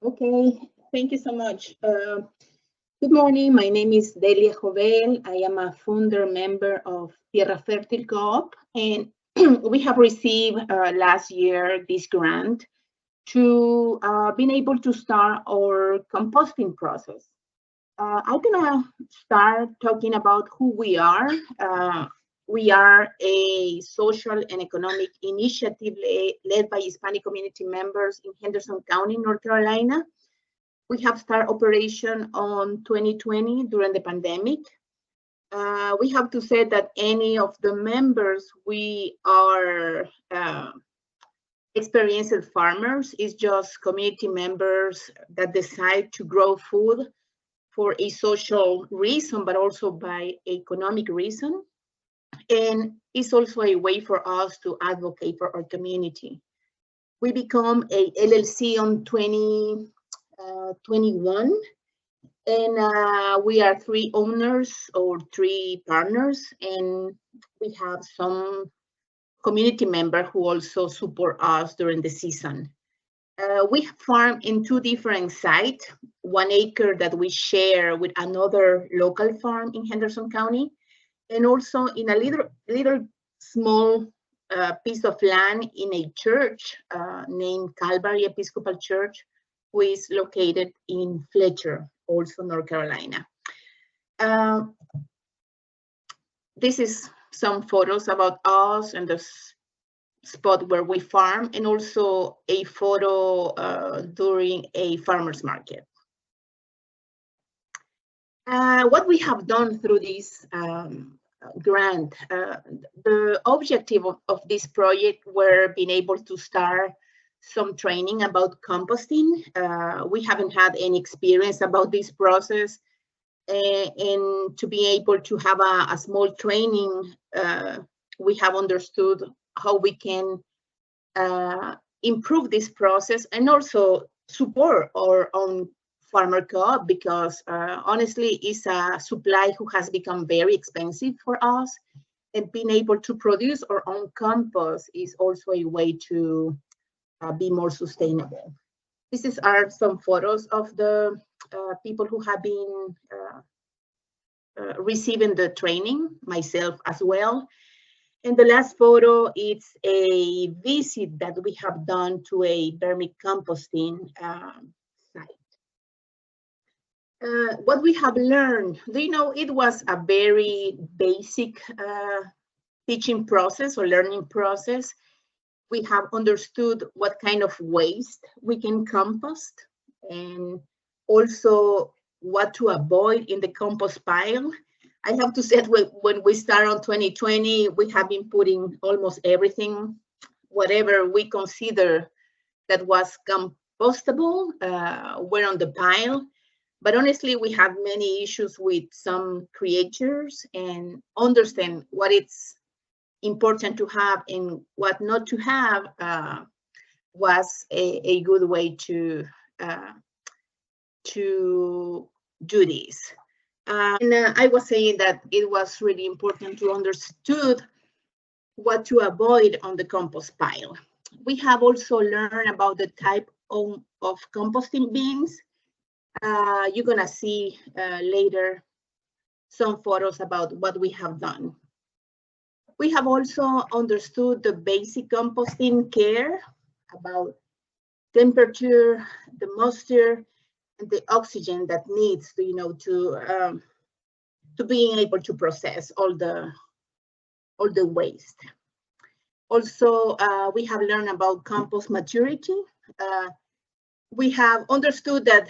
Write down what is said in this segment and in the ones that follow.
Okay, thank you so much. Good morning. My name is Delia Jovel. I am a founder member of Tierra Fértil Coop, and we have received last year this grant to being able to start our composting process. I'm gonna start talking about who we are. We are a social and economic initiative led by Hispanic community members in Henderson County, North Carolina. We have started operation on 2020 during the pandemic. We have to say that any of the members, we are experienced farmers. It's just community members that decide to grow food for a social reason, but also by economic reason. And it's also a way for us to advocate for our community. We become a LLC on 2021, and we are 3 owners or 3 partners, and we have some community members who also support us during the season. We farm in 2 different sites, 1 acre that we share with another local farm in Henderson County, and also in a little small piece of land in a church named Calvary Episcopal Church, who is located in Fletcher, also North Carolina. This is some photos about us and the spot where we farm, and also a photo during a farmer's market. What we have done through this grant, the objective of this project were being able to start some training about composting. We haven't had any experience about this process, and to be able to have a small training, we have understood how we can improve this process and also support our own Farmer Coop, because honestly, it's a supply who has become very expensive for us, and being able to produce our own compost is also a way to be more sustainable. These are some photos of the people who have been receiving the training, myself as well. And the last photo is a visit that we have done to a vermicomposting site. What we have learned, it was a very basic teaching process or learning process. We have understood what kind of waste we can compost, and also what to avoid in the compost pile. I have to say, when we start on 2020, we have been putting almost everything, whatever we consider that was compostable, were on the pile. But honestly, we have many issues with some creatures, and understand what it's important to have and what not to have was a good way to do this. And I was saying that it was really important to understood what to avoid on the compost pile. We have also learned about the type of composting bins. You're gonna see later some photos about what we have done. We have also understood the basic composting care about temperature, the moisture, and the oxygen that needs to being able to process all the waste. Also, we have learned about compost maturity. We have understood that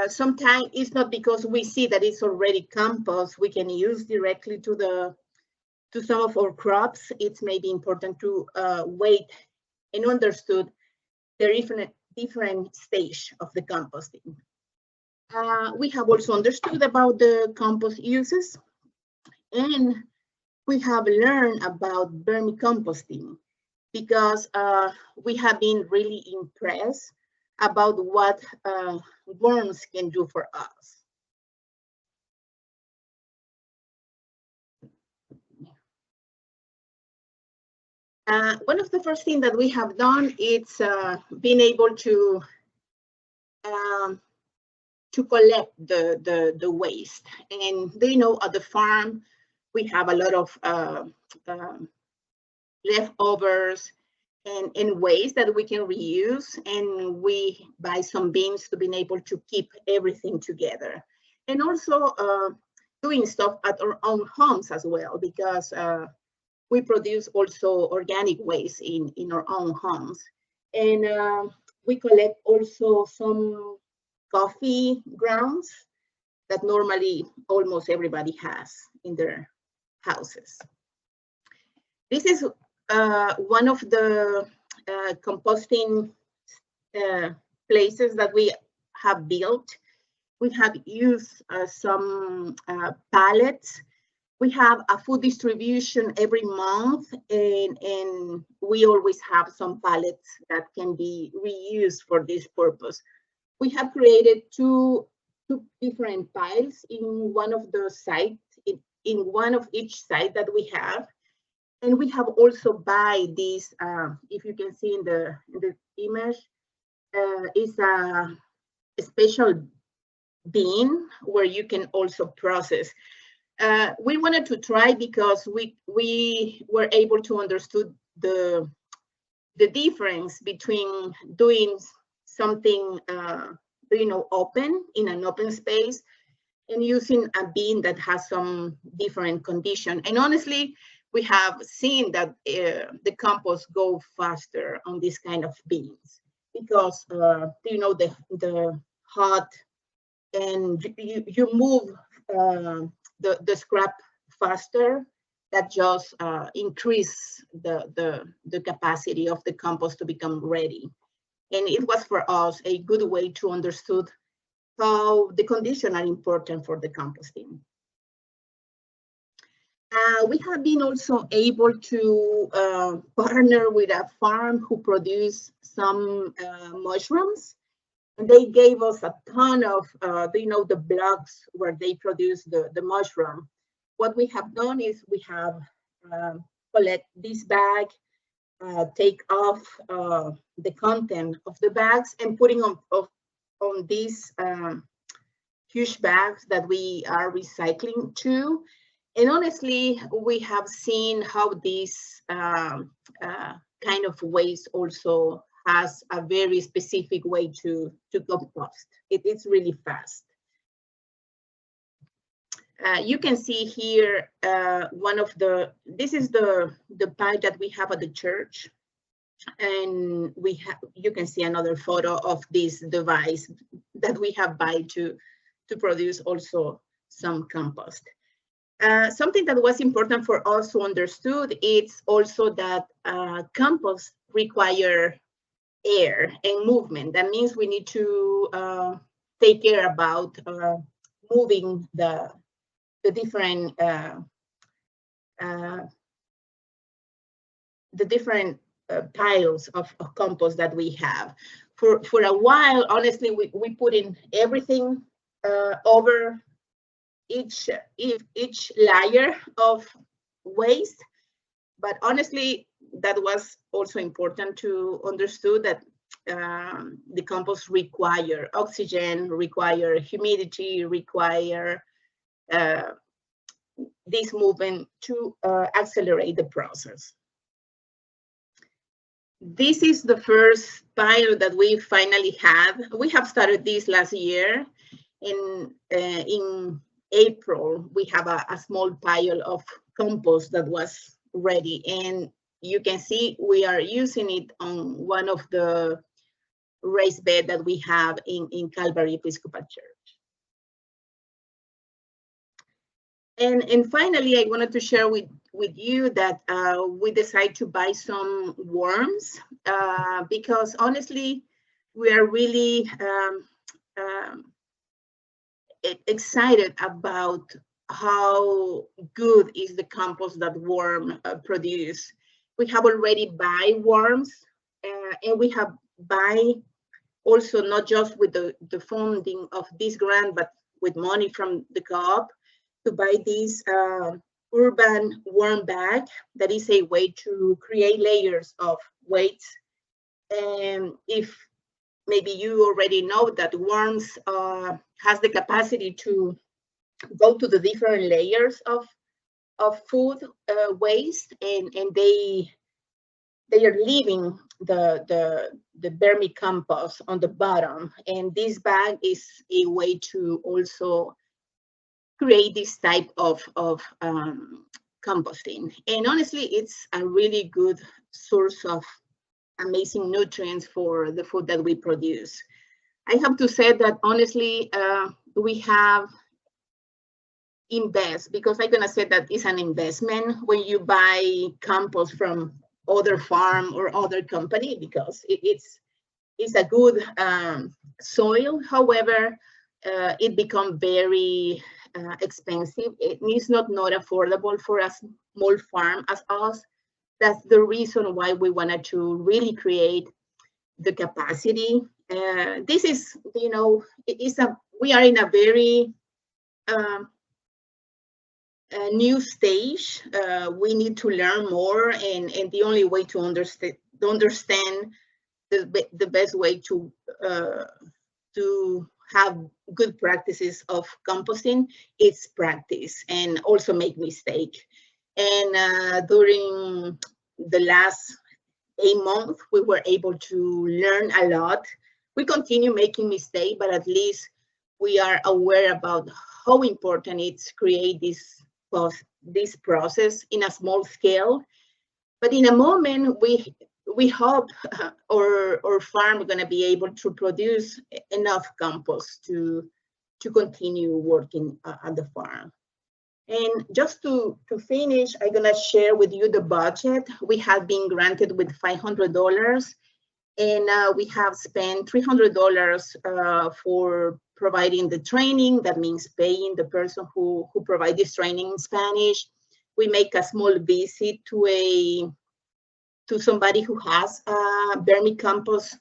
sometimes it's not because we see that it's already compost we can use directly to some of our crops. It's maybe important to wait and understood the different stage of the composting. We have also understood about the compost uses, and we have learned about vermicomposting, because we have been really impressed about what worms can do for us. One of the first things that we have done is being able to collect the waste. And they know at the farm, we have a lot of leftovers and waste that we can reuse. And we buy some bins to be able to keep everything together. And also doing stuff at our own homes as well, because we produce also organic waste in our own homes. And we collect also some coffee grounds that normally almost everybody has in their houses. This is one of the composting places that we have built. We have used some pallets. We have a food distribution every month, and we always have some pallets that can be reused for this purpose. We have created two different piles in one of the sites, in one of each site that we have. And we have also buy these, if you can see in the image, is a special bin where you can also process. We wanted to try because we were able to understand the difference between doing something open in an open space and using a bin that has some different condition. And honestly, we have seen that the compost go faster on this kind of bins because the hot, and you move the scrap faster. That just increase the capacity of the compost to become ready. And it was for us a good way to understand how the conditions are important for the composting. We have been also able to partner with a farm who produce some mushrooms. And they gave us a ton of, the blocks where they produce the mushroom. What we have done is we have collect this bag, take off the content of the bags and putting on these huge bags that we are recycling to. And honestly, we have seen how this kind of waste also has a very specific way to compost. It's really fast. You can see here this is the pile that we have at the church. And you can see another photo of this device that we have buy to produce also some compost. Something that was important for us to understood is also that compost require air and movement. That means we need to take care about moving the different piles of compost that we have. For a while, honestly, we put in everything over each layer of waste. But honestly, that was also important to understand that the compost require oxygen, require humidity, require this movement to accelerate the process. This is the first pile that we finally have. We have started this last year. In April, we have a small pile of compost that was ready. And you can see we are using it on one of the raised bed that we have in Calvary Episcopal Church. And finally, I wanted to share with you that we decided to buy some worms because honestly, we are really excited about how good is the compost that worm produce. We have already buy worms and we have buy also not just with the funding of this grant, but with money from the co-op to buy these urban worm bag. That is a way to create layers of weights. And if maybe you already know that worms has the capacity to go to the different layers of food waste, and they are leaving the vermicompost on the bottom. And this bag is a way to also create this type of composting. And honestly, it's a really good source of amazing nutrients for the food that we produce. I have to say that honestly, we have invest, because I'm gonna say that it's an investment when you buy compost from other farm or other company, because it's a good soil. However, it become very expensive. It is not affordable for a small farm as us. That's the reason why we wanted to really create the capacity. This is, we are in a very new stage. We need to learn more, and the only way to understand the best way to have good practices of composting is practice and also make mistake. And during the last 8 months, we were able to learn a lot. We continue making mistakes, but at least we are aware about how important it's create this process in a small scale. But in a moment, we hope our farm is going to be able to produce enough compost to continue working at the farm. And just to finish, I'm going to share with you the budget. We have been granted with $500, and we have spent $300 for providing the training. That means paying the person who provides this training in Spanish. We make a small visit to somebody who has vermicompost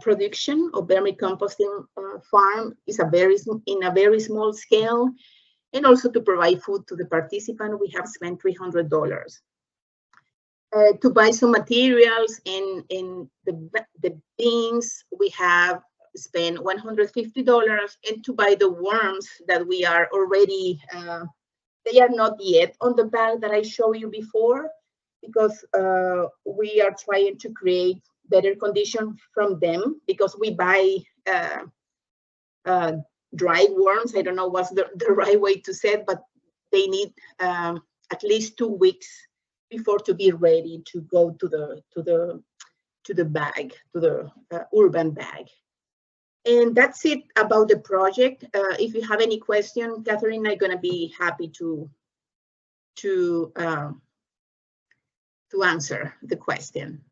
production or vermicomposting farm. Is in a very small scale. And also to provide food to the participant, we have spent $300. To buy some materials and the beans, we have spent $150. And to buy the worms that we are already, they are not yet on the bag that I showed you before, because we are trying to create better conditions from them, because we buy dried worms. I don't know what's the right way to say it, but they need at least 2 weeks before to be ready to go to the bag, to the urban bag. And that's it about the project. If you have any question, Catherine, I'm gonna be happy to answer the question.